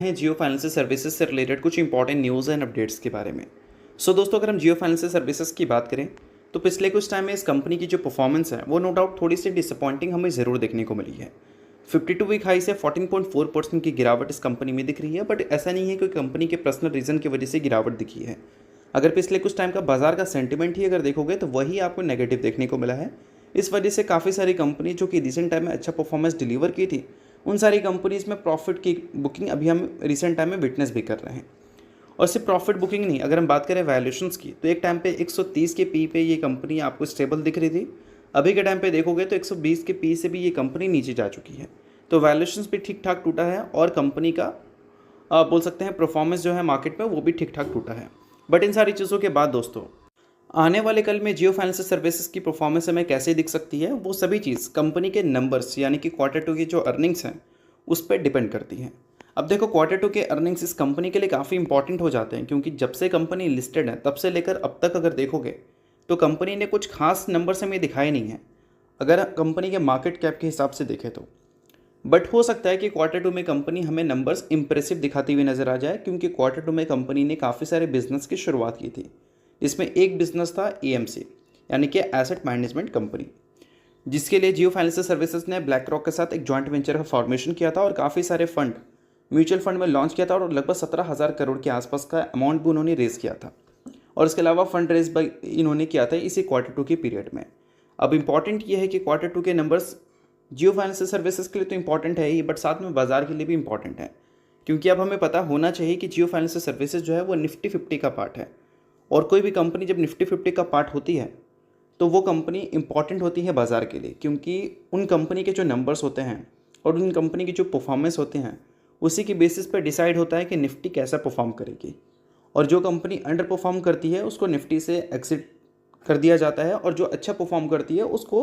हैं जियो financial services से related कुछ इंपॉर्टेंट न्यूज़ एंड अपडेट्स के बारे में। दोस्तों, अगर हम जियो फाइनेंशियल सर्विसेज की बात करें तो पिछले कुछ टाइम में इस कंपनी की जो परफॉर्मेंस है वो नो डाउट थोड़ी सी डिसअपॉइंटिंग हमें ज़रूर देखने को मिली है। 52 वीक हाई से 14.4% की गिरावट इस कंपनी में दिख रही है, बट ऐसा नहीं है कि कंपनी के पर्सनल रीज़न की वजह से गिरावट दिखी है। अगर पिछले कुछ टाइम का बाजार का सेंटिमेंट ही अगर देखोगे तो वही आपको नेगेटिव देखने को मिला है। इस वजह से काफ़ी सारी कंपनी जो कि रिसेंट टाइम में अच्छा परफॉर्मेंस डिलीवर की थी, उन सारी कंपनीज़ में प्रॉफिट की बुकिंग अभी हम रिसेंट टाइम में विटनेस भी कर रहे हैं। और सिर्फ प्रॉफिट बुकिंग नहीं, अगर हम बात करें वैल्यूएशंस की तो एक टाइम पे 130 के पी पे ये कंपनी आपको स्टेबल दिख रही थी। अभी के टाइम पे देखोगे तो 120 के पी से भी ये कंपनी नीचे जा चुकी है। तो वैल्यूएशंस भी ठीक ठाक टूटा है और कंपनी का बोल सकते हैं परफॉर्मेंस जो है मार्केट में वो भी ठीक ठाक टूटा है। बट इन सारी चीज़ों के बाद दोस्तों, आने वाले कल में जियो फाइनेंशियल सर्विसेज की परफॉर्मेंस हमें कैसे दिख सकती है, वो सभी चीज़ कंपनी के नंबर्स यानी कि Q2 की जो अर्निंग्स हैं उस पर डिपेंड करती हैं। अब देखो, Q2 के अर्निंग्स इस कंपनी के लिए काफ़ी इंपॉर्टेंट हो जाते हैं, क्योंकि जब से कंपनी लिस्टेड है तब से लेकर अब तक अगर देखोगे तो कंपनी ने कुछ खास नंबर्स हमें दिखाए नहीं हैं, अगर कंपनी के मार्केट कैप के हिसाब से देखें तो। बट हो सकता है कि Q2 में कंपनी हमें नंबर्स इंप्रेसिव दिखाती हुई नज़र आ जाए, क्योंकि Q2 में कंपनी ने काफ़ी सारे बिजनेस की शुरुआत की थी। इसमें एक बिजनेस था AMC यानी कि एसेट मैनेजमेंट कंपनी, जिसके लिए जियो फाइनेंशियल सर्विसेज ने ब्लैक रॉक के साथ एक जॉइंट वेंचर का फॉर्मेशन किया था और काफ़ी सारे फंड म्यूचुअल फंड में लॉन्च किया था और लगभग 17,000 करोड़ के आसपास का अमाउंट भी उन्होंने रेज़ किया था। और इसके अलावा फंड रेज इन्होंने किया था इसी Q2 के पीरियड में। अब इंपॉर्टेंट ये है कि Q2 के नंबर्स जियो फाइनेंशियल सर्विसेज के लिए तो इंपॉर्टेंट है ही, बट साथ में बाजार के लिए भी इंपॉर्टेंट है, क्योंकि अब हमें पता होना चाहिए कि जियो फाइनेंशियल सर्विसेज जो है वो निफ्टी 50 का पार्ट है। और कोई भी कंपनी जब निफ्टी 50 का पार्ट होती है तो वो कंपनी इंपॉर्टेंट होती है बाज़ार के लिए, क्योंकि उन कंपनी के जो नंबर्स होते हैं और उन कंपनी की जो परफॉर्मेंस होते हैं उसी की बेसिस पर डिसाइड होता है कि निफ्टी कैसा परफॉर्म करेगी। और जो कंपनी अंडर परफॉर्म करती है उसको निफ्टी से एग्जिट कर दिया जाता है, और जो अच्छा परफॉर्म करती है उसको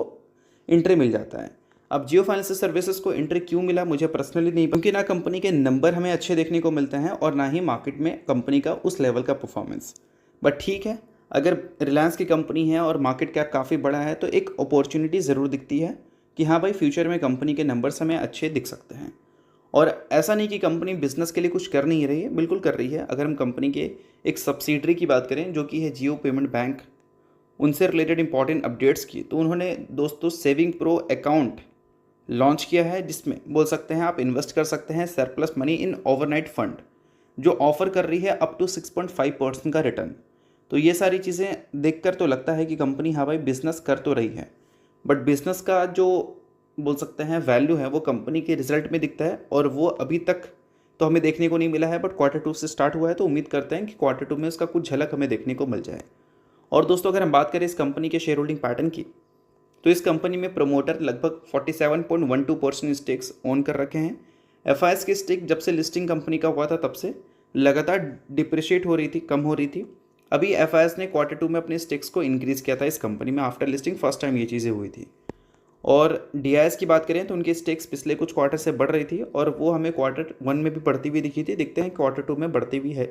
एंट्री मिल जाता है। अब जियो फाइनेंशियल सर्विसेज को एंट्री क्यों मिला मुझे पर्सनली नहीं, क्योंकि ना कंपनी के नंबर हमें अच्छे देखने को मिलते हैं और ना ही मार्केट में कंपनी का उस लेवल का परफॉर्मेंस। बट ठीक है, अगर रिलायंस की कंपनी है और मार्केट कैप काफ़ी बड़ा है तो एक अपॉर्चुनिटी ज़रूर दिखती है कि हाँ भाई, फ्यूचर में कंपनी के नंबर्स हमें अच्छे दिख सकते हैं। और ऐसा नहीं कि कंपनी बिजनेस के लिए कुछ कर नहीं रही है, बिल्कुल कर रही है। अगर हम कंपनी के एक सब्सिडरी की बात करें जो कि है जियो पेमेंट बैंक, उनसे रिलेटेड इंपॉर्टेंट अपडेट्स की, तो उन्होंने दोस्तों सेविंग प्रो अकाउंट लॉन्च किया है, जिसमें बोल सकते हैं आप इन्वेस्ट कर सकते हैं surplus money in overnight fund, जो ऑफर कर रही है अप टू 6.5% का रिटर्न। तो ये सारी चीज़ें देखकर तो लगता है कि कंपनी हाँ भाई बिज़नेस कर तो रही है, बट बिज़नेस का जो बोल सकते हैं वैल्यू है वो कंपनी के रिजल्ट में दिखता है, और वो अभी तक तो हमें देखने को नहीं मिला है। बट Q2 से स्टार्ट हुआ है तो उम्मीद करते हैं कि Q2 में उसका कुछ झलक हमें देखने को मिल जाए। और दोस्तों, अगर हम बात करें इस कंपनी के शेयर होल्डिंग पैटर्न की, तो इस कंपनी में प्रमोटर लगभग 47.12% स्टेक्स ओन कर रखे हैं। FIS की स्टेक जब से लिस्टिंग कंपनी का हुआ था तब से लगातार डिप्रिशिएट हो रही थी, कम हो रही थी। अभी FIS ने Q2 में अपने स्टेक्स को इंक्रीज़ किया था इस कंपनी में, आफ्टर लिस्टिंग फर्स्ट टाइम ये चीज़ें हुई थी। और DIS की बात करें तो उनकी स्टेक्स पिछले कुछ क्वार्टर से बढ़ रही थी और वो हमें Q1 में भी बढ़ती हुई दिखी थी। देखते हैं Q2 में बढ़ती हुई है